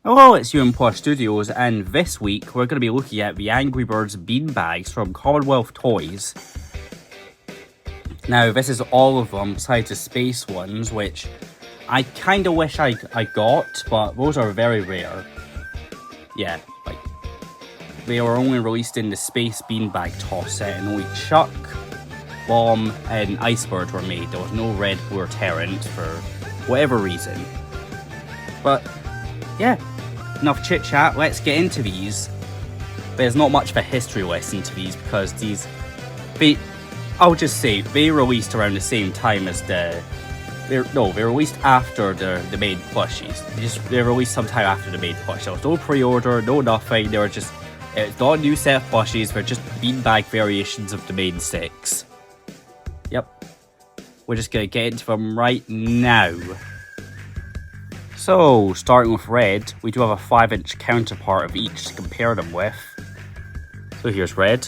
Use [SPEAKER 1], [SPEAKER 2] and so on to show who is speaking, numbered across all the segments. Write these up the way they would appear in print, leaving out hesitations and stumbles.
[SPEAKER 1] Hello, it's Euan Plush Studios, and this week we're going to be looking at the Angry Birds beanbags from Commonwealth Toys. Now, this is all of them besides the space ones, which I kind of wish I got, but those are very rare. Yeah, like, they were only released in the space beanbag toss set, and only Chuck, Bomb, and Icebird were made. There was no Red, Blue, or Terrant for whatever reason. But, yeah. Enough chit chat, let's get into these. There's not much of a history lesson to these because I'll just say, they released around the same time as they released after the main plushies. They released sometime after the main plush. There was no pre-order, no nothing, they were just, it's not a new set of plushies, they're just beanbag variations of the main 6. Yep. We're just gonna get into them right now. So, starting with red, we do have a 5-inch counterpart of each to compare them with. So here's red.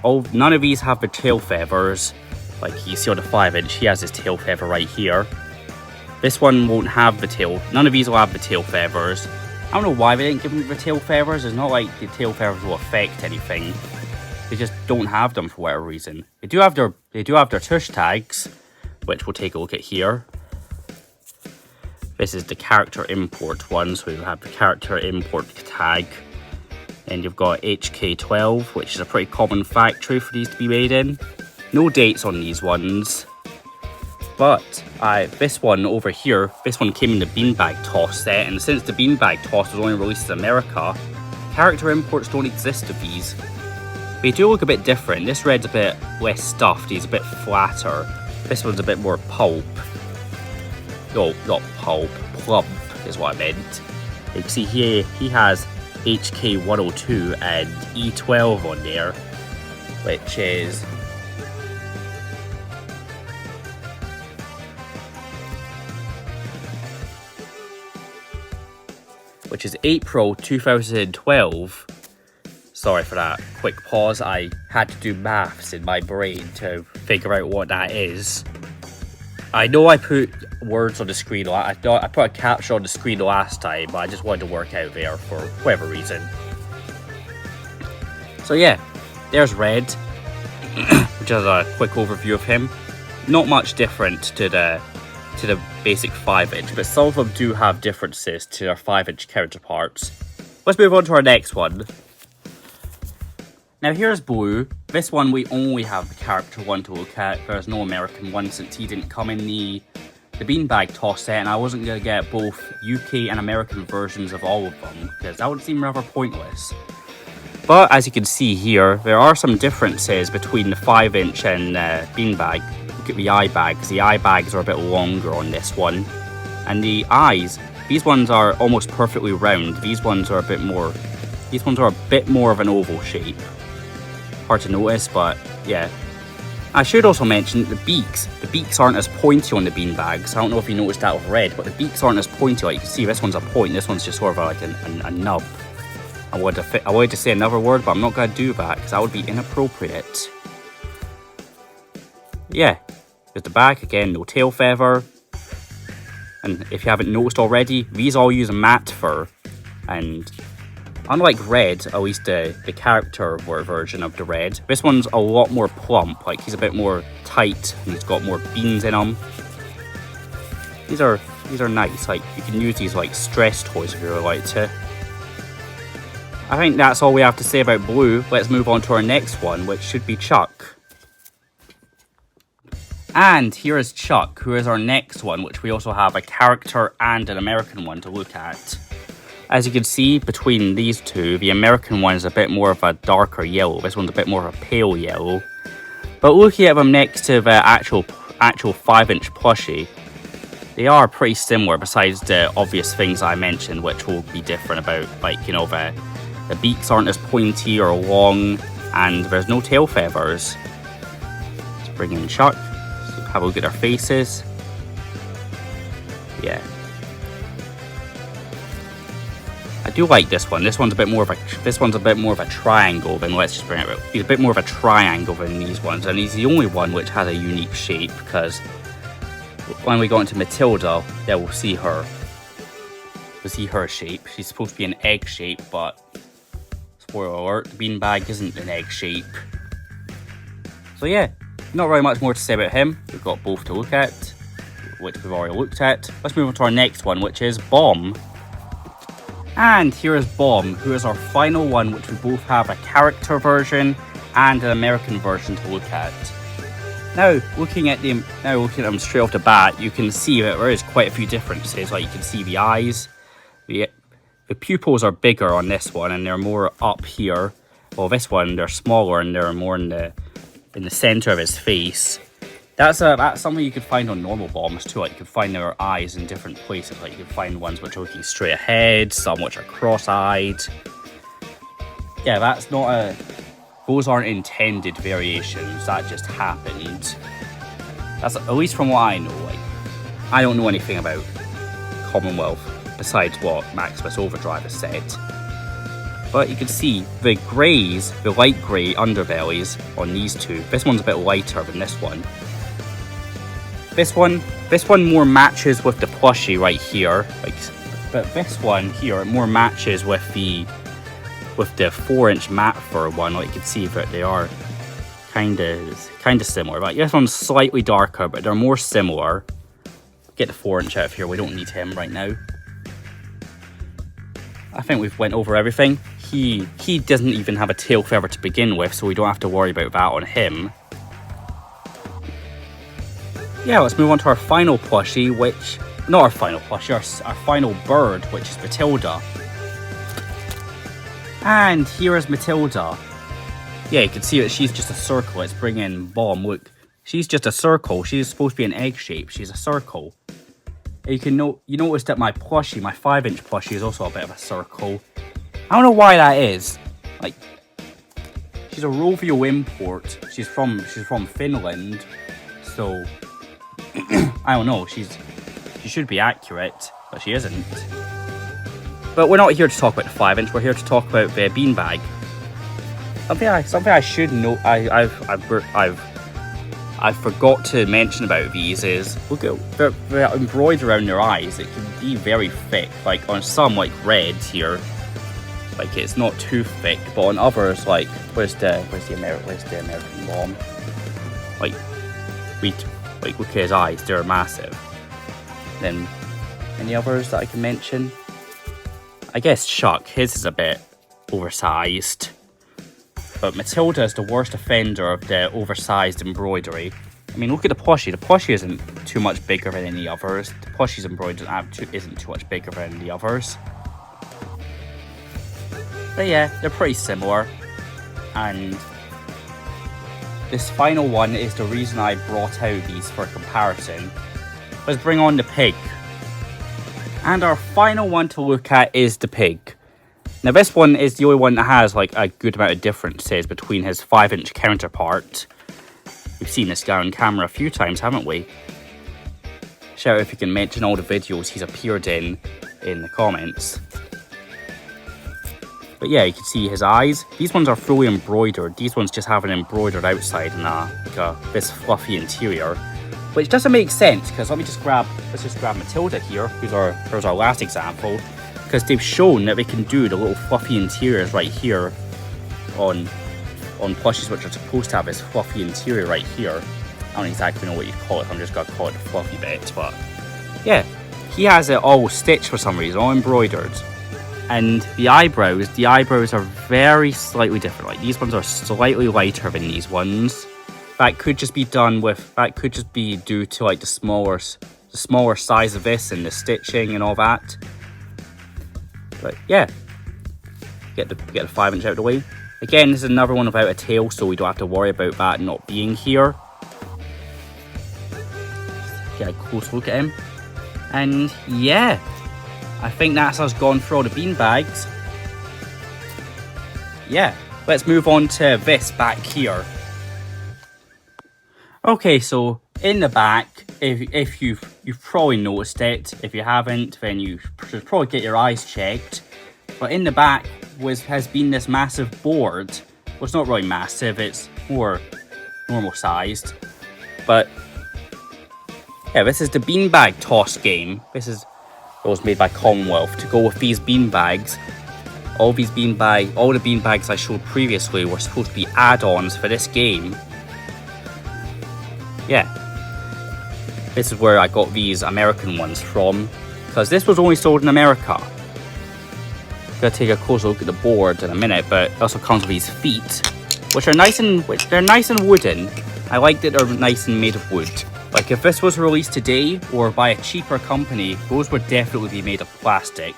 [SPEAKER 1] None of these have the tail feathers. Like you see on the 5-inch, he has his tail feather right here. This one won't have the tail. None of these will have the tail feathers. I don't know why they didn't give him the tail feathers. It's not like the tail feathers will affect anything. They just don't have them for whatever reason. They do have their tush tags, which we'll take a look at here. This is the character import one, so you have the character import tag. And you've got HK12, which is a pretty common factory for these to be made in. No dates on these ones. But this one over here, this one came in the beanbag toss set, and since the beanbag toss was only released in America, character imports don't exist of these. They do look a bit different. This red's a bit less stuffed, he's a bit flatter. This one's a bit more pulp. No, not pulp, plump is what I meant. You can see here, he has HK102 and E12 on there, which is April 2012. Sorry for that quick pause, I had to do maths in my brain to figure out what that is. I know I put words on the screen, I put a caption on the screen last time, but I just wanted to work out there for whatever reason. So yeah, there's Red, which is a quick overview of him. Not much different to the basic 5-inch, but some of them do have differences to their 5-inch counterparts. Let's move on to our next one. Now here's Blue. This one we only have the character one to look at. There's no American one since he didn't come in the beanbag toss set, and I wasn't going to get both UK and American versions of all of them because that would seem rather pointless. But as you can see here, there are some differences between the 5-inch and beanbag. Look at the eye bags. The eye bags are a bit longer on this one. And the eyes, these ones are almost perfectly round. These ones are a bit more of an oval shape. Hard to notice, but yeah. I should also mention the beaks. The beaks aren't as pointy on the beanbags. I don't know if you noticed that with red, but the beaks aren't as pointy. Like you can see, this one's a point. This one's just sort of like a nub. I wanted to say another word, but I'm not going to do that because that would be inappropriate. Yeah, there's the back again. No tail feather. And if you haven't noticed already, these all use matte fur, and unlike red, at least the character version of the red, this one's a lot more plump. Like he's a bit more tight and he's got more beans in him. These are nice. Like you can use these like stress toys if you really like to. I think that's all we have to say about Blue. Let's move on to our next one, which should be Chuck. And here is Chuck, who is our next one, which we also have a character and an American one to look at. As you can see, between these two, the American one is a bit more of a darker yellow. This one's a bit more of a pale yellow. But looking at them next to the actual 5-inch plushie, they are pretty similar besides the obvious things I mentioned, which will be different about, like, you know, the beaks aren't as pointy or long, and there's no tail feathers. Let's bring in Chuck, have a look at their faces. Yeah. I do like this one. This one's a bit more of a triangle than, let's just bring it out. He's a bit more of a triangle than these ones, and he's the only one which has a unique shape because when we go into Matilda, yeah, we'll see her. see her shape. She's supposed to be an egg shape, but spoiler alert, the beanbag isn't an egg shape. So yeah, not really much more to say about him. We've got both to look at, which we've already looked at. Let's move on to our next one, which is Bomb. And here is Bomb, who is our final one, which we both have a character version and an American version to look at. Now, looking at them straight off the bat, you can see that there is quite a few differences. Like, you can see the eyes, the pupils are bigger on this one, and they're more up here. Well, this one, they're smaller, and they're more in the center of his face. That's something you could find on normal bombs too. Like, you could find their eyes in different places. Like, you could find ones which are looking straight ahead, some which are cross-eyed. Yeah, that's not those aren't intended variations. That just happened. That's at least from what I know. Like, I don't know anything about Commonwealth besides what Maximus Overdrive has said. But you can see the greys, the light grey underbellies on these two. This one's a bit lighter than this one. This one more matches with the plushie right here. But this one here more matches with the 4-inch matte fur one. Like, you can see that they are kind of similar. Like, this one's slightly darker, but they're more similar. Get the 4-inch out of here. We don't need him right now. I think we've went over everything. He doesn't even have a tail feather to begin with, so we don't have to worry about that on him. Yeah, let's move on to our final plushie, not our final plushie, our final bird, which is Matilda. And here is Matilda. Yeah, you can see that she's just a circle. Let's bring in Bomb. Look, she's just a circle. She's supposed to be an egg shape. She's a circle. You notice that my plushie, my 5-inch plushie, is also a bit of a circle. I don't know why that is. Like, she's a Rovio import. She's from Finland, so I don't know. She should be accurate, but she isn't. But we're not here to talk about the 5-inch. We're here to talk about the beanbag. Something I should know. I forgot to mention about these is, look at the embroidery around their eyes. It can be very thick. Like, on some, like red here, like, it's not too thick, but on others, like, where's the American Bomb? Like, look at his eyes, they're massive. Then, any others that I can mention? I guess Chuck, his is a bit oversized. But Matilda is the worst offender of the oversized embroidery. I mean, look at the plushie. The plushie isn't too much bigger than any others. The plushie's embroidery isn't too much bigger than the others. But yeah, they're pretty similar. And this final one is the reason I brought out these for comparison. Let's bring on the pig. And our final one to look at is the pig. Now, this one is the only one that has like a good amount of differences between his 5-inch counterpart. We've seen this guy on camera a few times, haven't we? Shout out if you can mention all the videos he's appeared in the comments. But yeah, you can see his eyes. These ones are fully embroidered. These ones just have an embroidered outside and this fluffy interior. Which doesn't make sense, because let's just grab Matilda here, who's our last example. Because they've shown that they can do the little fluffy interiors right here on plushies which are supposed to have this fluffy interior right here. I don't exactly know what you'd call it, I'm just going to call it the fluffy bit, but yeah. He has it all stitched for some reason, all embroidered. And the eyebrows are very slightly different. Like, these ones are slightly lighter than these ones. That could just be due to like the smaller size of this and the stitching and all that. But yeah, get the 5-inch out of the way. Again, this is another one without a tail, so we don't have to worry about that not being here. Get a close look at him. And yeah, I think that's us gone through all the beanbags. Yeah, let's move on to this back here. Okay, so in the back, if you've probably noticed it. If you haven't, then you should probably get your eyes checked. But in the back has been this massive board. Well, it's not really massive, it's more normal sized. But yeah, this is the beanbag toss game. This is It was made by Commonwealth to go with these beanbags. All the beanbags I showed previously were supposed to be add-ons for this game. Yeah. This is where I got these American ones from, because this was only sold in America. Gonna take a closer look at the board in a minute, but it also comes with these feet, which are nice and wooden. I like that they're nice and made of wood. Like if this was released today or by a cheaper company, those would definitely be made of plastic.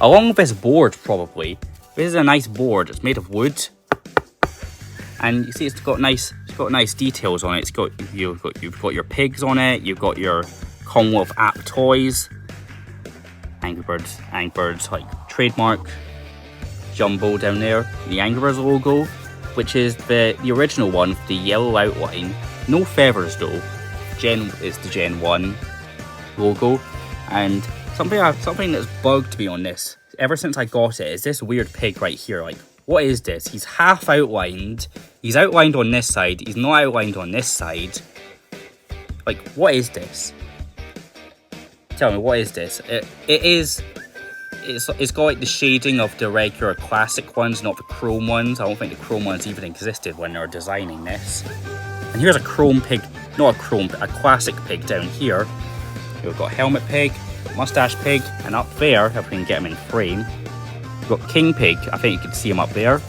[SPEAKER 1] Along with this board, probably. This is a nice board. It's made of wood, and you see it's got nice details on it. You've got your pigs on it. You've got your Commonwealth app toys, Angry Birds like trademark, Jumbo down there, the Angry Birds logo, which is the original one with the yellow outline. No feathers though. Is the Gen 1 logo, and something that's bugged me on this ever since I got it is this weird pig right here. Like, what is this? He's half outlined. He's outlined on this side. He's not outlined on this side. Like, what is this? Tell me, what is this? It's got like the shading of the regular classic ones, not the chrome ones. I don't think the chrome ones even existed when they were designing this. And here's a chrome pig, not a chrome, but a classic pig down here. We've got helmet pig, mustache pig, and up there, if we can get him in frame, we've got king pig. I think you can see him up there.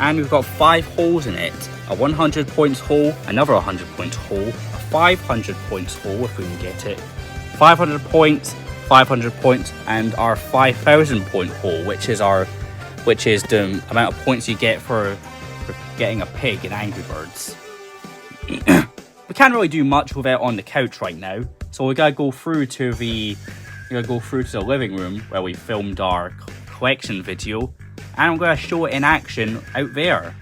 [SPEAKER 1] And we've got 5 holes in it. A 100 points hole, another 100 points hole, a 500 points hole if we can get it, 500 points, 500 points, and our 5,000 point hole, which is the amount of points you get for getting a pig in Angry Birds. We can't really do much with it on the couch right now, so we gotta go through to the living room where we filmed our collection video, and I'm gonna show it in action out there.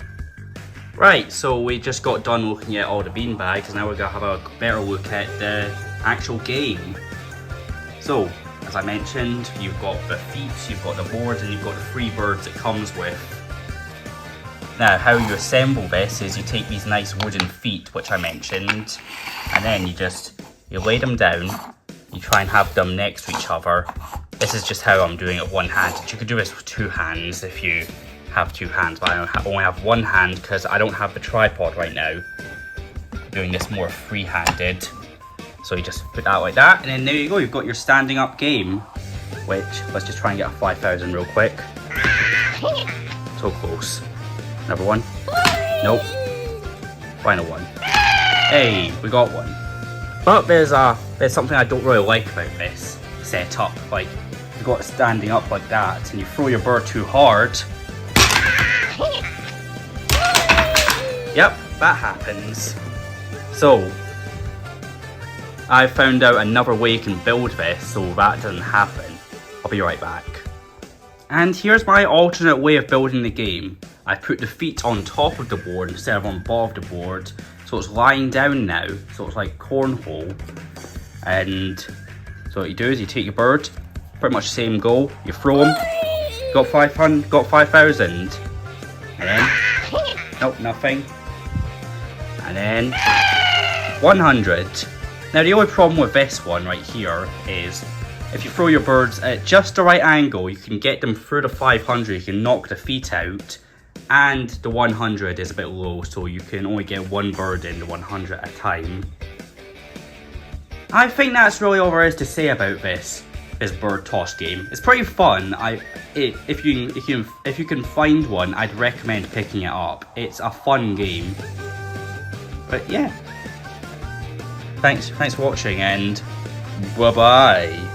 [SPEAKER 1] Right, so we just got done looking at all the beanbags, and now we're gonna have a better look at the actual game. So, as I mentioned, you've got the feet, you've got the board, and you've got the 3 birds it comes with. Now, how you assemble this is you take these nice wooden feet, which I mentioned, and then you lay them down, you try and have them next to each other. This is just how I'm doing it one-handed. You could do this with 2 hands if you have 2 hands, but I only have 1 hand because I don't have the tripod right now. I'm doing this more free-handed. So you just put that like that, and then there you go, you've got your standing up game, which, let's just try and get a 5,000 real quick. So close. Another one. Nope. Final one. Hey, we got one. But there's something I don't really like about this setup. Like, you've got it standing up like that, and you throw your bird too hard. Yep, that happens. So, I found out another way you can build this so that doesn't happen. I'll be right back. And here's my alternate way of building the game. I put the feet on top of the board instead of on bottom of the board, so it's lying down now, so it's like cornhole. And so what you do is you take your bird, pretty much the same goal, you throw them, got 5,000, and then, nope, nothing, and then 100. Now the only problem with this one right here is if you throw your birds at just the right angle, you can get them through the 500, you can knock the feet out, and the 100 is a bit low, so you can only get 1 bird in the 100 at a time. I think that's really all there is to say about this bird toss game. It's pretty fun. If you can find one, I'd recommend picking it up. It's a fun game. But yeah. Thanks for watching, and bye bye.